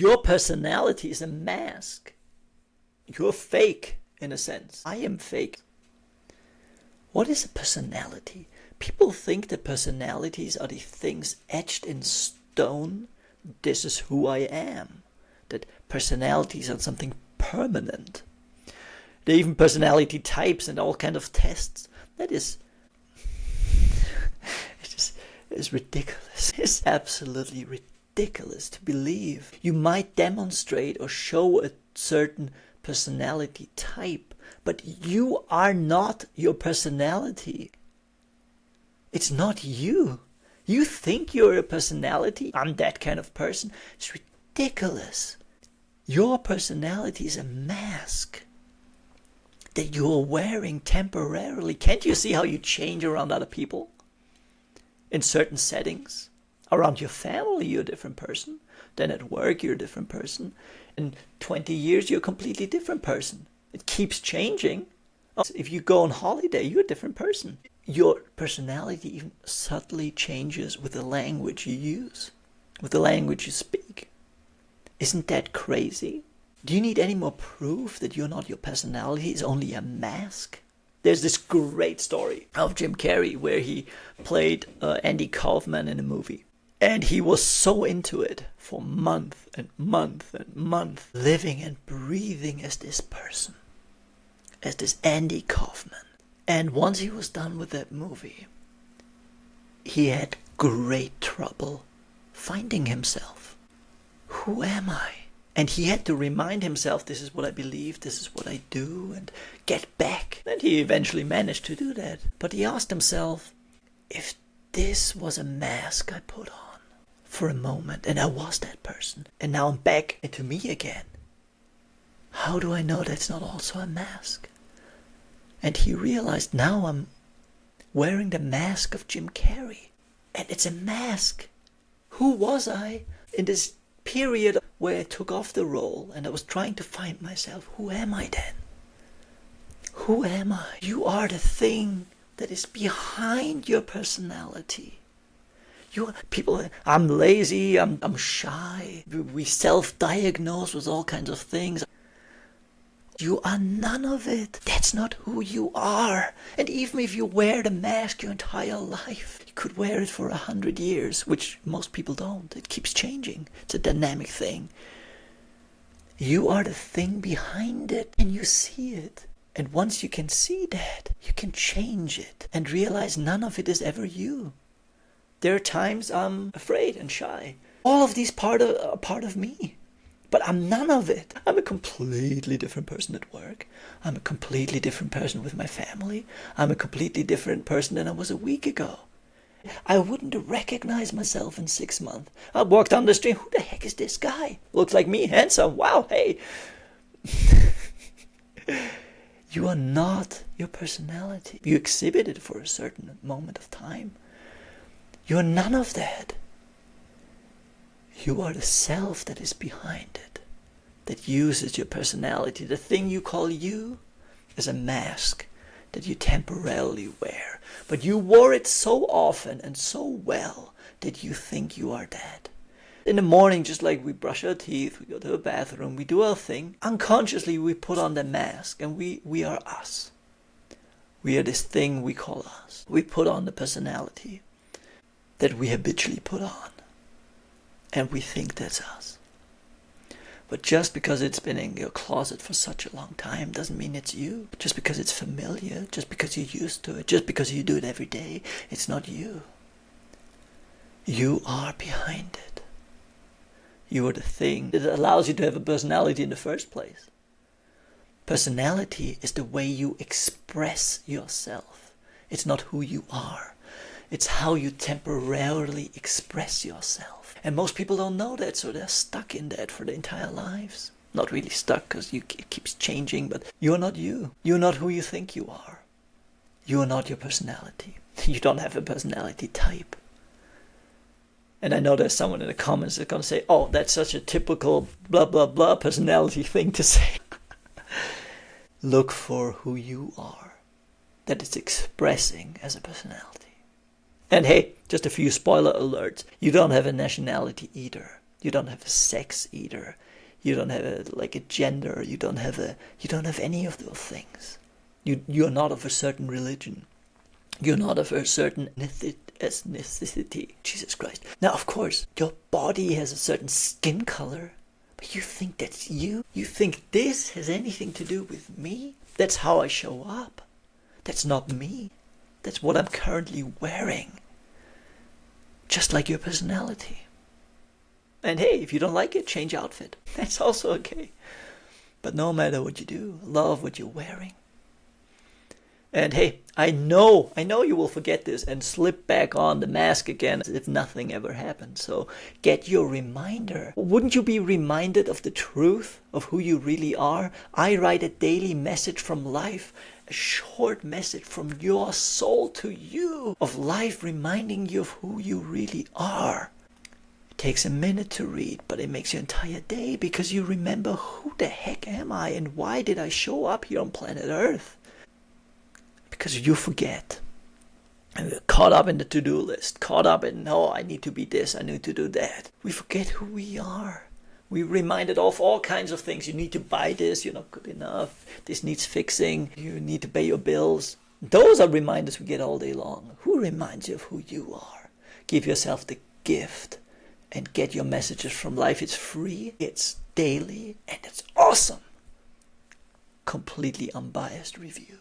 Your personality is a mask. You're fake, in a sense. I am fake. What is a personality? People think that personalities are the things etched in stone. This is who I am. That personalities are something permanent. There are even personality types and all kind of tests. That is... it's ridiculous. It's absolutely ridiculous to believe. You might demonstrate or show a certain personality type, but you are not your personality. It's not you. You think you're a personality. I'm that kind of person. It's ridiculous. Your personality is a mask that you're wearing temporarily. Can't you see how you change around other people? In certain settings. Around your family, you're a different person. Then at work, you're a different person. In 20 years, you're a completely different person. It keeps changing. If you go on holiday, you're a different person. Your personality even subtly changes with the language you use, with the language you speak. Isn't that crazy? Do you need any more proof that you're not your personality? It's only a mask? There's this great story of Jim Carrey where he played Andy Kaufman in a movie. And he was so into it for month and month and month, living and breathing as this person, as this Andy Kaufman. And once he was done with that movie, he had great trouble finding himself. Who am I? And he had to remind himself, this is what I believe, this is what I do, and get back. And he eventually managed to do that. But he asked himself, if this was a mask I put on for a moment, and I was that person, and now I'm back into me again, how do I know that's not also a mask? And he realized, now I'm wearing the mask of Jim Carrey. And it's a mask. Who was I in this period where I took off the role and I was trying to find myself? Who am I then? Who am I? You are the thing that is behind your personality. I'm lazy, I'm shy. We self-diagnose with all kinds of things. You are none of it. That's not who you are. And even if you wear the mask your entire life, you could wear it for 100 years, which most people don't. It keeps changing. It's a dynamic thing. You are the thing behind it, and you see it. And once you can see that, you can change it and realize none of it is ever you. There are times I'm afraid and shy. All of these are part of me. But I'm none of it. I'm a completely different person at work. I'm a completely different person with my family. I'm a completely different person than I was a week ago. I wouldn't recognize myself in 6 months. I'd walk down the street. Who the heck is this guy? Looks like me, handsome. Wow, hey. You are not your personality. You exhibit it for a certain moment of time. You are none of that. You are the self that is behind it, that uses your personality. The thing you call you is a mask that you temporarily wear. But you wore it so often and so well that you think you are that. In the morning, just like we brush our teeth, we go to the bathroom, we do our thing. Unconsciously, we put on the mask and we are us. We are this thing we call us. We put on the personality that we habitually put on. And we think that's us. But just because it's been in your closet for such a long time doesn't mean it's you. Just because it's familiar, just because you're used to it, just because you do it every day, it's not you. You are behind it. You are the thing that allows you to have a personality in the first place. Personality is the way you express yourself. It's not who you are. It's how you temporarily express yourself. And most people don't know that, so they're stuck in that for their entire lives. Not really stuck, because it keeps changing, but you're not you. You're not who you think you are. You are not your personality. You don't have a personality type. And I know there's someone in the comments that's going to say, oh, that's such a typical blah, blah, blah personality thing to say. Look for who you are, that it's expressing as a personality. And hey, just a few spoiler alerts. You don't have a nationality either. You don't have a sex either. You don't have a gender. You don't have any of those things. You're not of a certain religion. You're not of a certain ethnicity. Jesus Christ. Now, of course, your body has a certain skin color, but you think that's you? You think this has anything to do with me? That's how I show up. That's not me. That's what I'm currently wearing. Just like your personality. And hey, if you don't like it, change outfit. That's also okay. But no matter what you do, love what you're wearing. And hey, I know you will forget this and slip back on the mask again as if nothing ever happened. So get your reminder. Wouldn't you be reminded of the truth of who you really are? I write a daily message from life, a short message from your soul to you, of life reminding you of who you really are. It takes a minute to read, but it makes your entire day because you remember, who the heck am I and why did I show up here on planet Earth? Because you forget. And we're caught up in the to-do list, caught up in, oh, I need to be this, I need to do that. We forget who we are. We're reminded of all kinds of things. You need to buy this, you're not good enough, this needs fixing, you need to pay your bills. Those are reminders we get all day long. Who reminds you of who you are? Give yourself the gift and get your messages from life. It's free, it's daily, and it's awesome. Completely unbiased review.